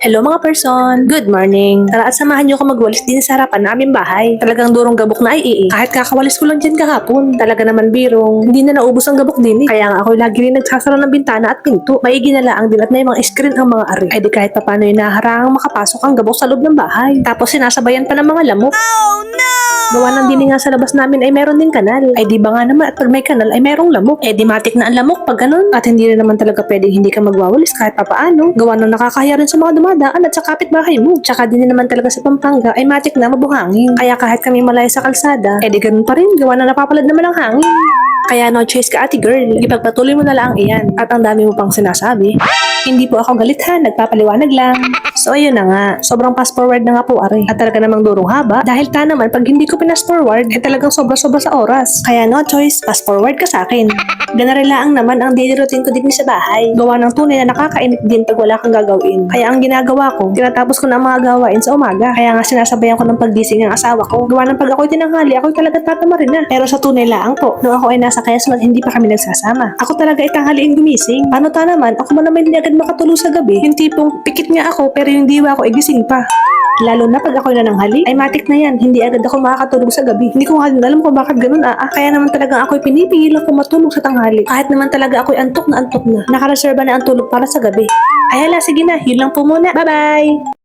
Hello mga person! Good morning! Tara at samahan niyo ako magwalis din sa harapan ng aming bahay. Talagang durong gabok na ay kahit kakawalis ko lang dyan kahapon. Talaga naman birong, hindi na naubos ang gabok din Kaya nga ako lagi rin nagsasara ng bintana at pinto. Maigi na laang din at may mga screen ang mga ari. Ay di kahit papano yung naharangang makapasok ang gabok sa loob ng bahay. Tapos sinasabayan pa ng mga lamok. Oh no! Gawa ng dini nga sa labas namin ay meron din kanal. Ay di ba nga naman at pag may kanal ay merong lamok. Eh di matik na ang lamok pag ganun. At hindi rin naman talaga pwedeng hindi ka magwawalis kahit papaano. Gawa ng nakakahiya rin sa mga dumadaan at sa kapitbahay mo. Tsaka din naman talaga sa Pampanga ay matik na mabuhangin. Kaya kahit kami malaya sa kalsada, eh di ganun pa rin. Gawa na napapalad naman ang hangin. Kaya no choice ka ate girl, ipagpatuloy mo na lang iyan. At ang dami mo pang sinasabi. Hindi po ako galit ha, nagpapaliwanag lang. So ayun na nga, sobrang fast forward na nga po ari. At talaga namang durong haba dahil naman pag hindi ko pinas forward, eh talagang sobra-sobra sa oras. Kaya no choice, fast forward ka sa akin. Ganarilaang naman ang daily routine ko din sa bahay. Gawa ng tunay na nakakainit din pag wala kang gagawin. Kaya ang ginagawa ko, tinatapos ko na ang mga gawain sa umaga. Kaya nga sinasabayan ko ng paggising ng asawa ko. Gawa ng pag ako'y tinanghali, ako'y talaga tatamarin na. Pero sa tunay laang po, nung ako ay nasa Quezon, hindi pa kami nagsasama. Ako talaga ay tanghaliin gumising. Paano naman, ako man naman hindi agad makatulog sa gabi. Yung tipong pikit nga ako pero yung diwa ko ay gising pa. Lalo na pag ako'y nananghali, ay matik na yan. Hindi agad ako makakatulog sa gabi. Hindi ko nga din alam kung bakit ganun Kaya naman talagang ako'y pinipigil ako matulog sa tanghali. Kahit naman talaga ako'y antok na. Nakareserba na ang tulog para sa gabi. Ay hala, sige na. Yun lang po muna. Bye-bye!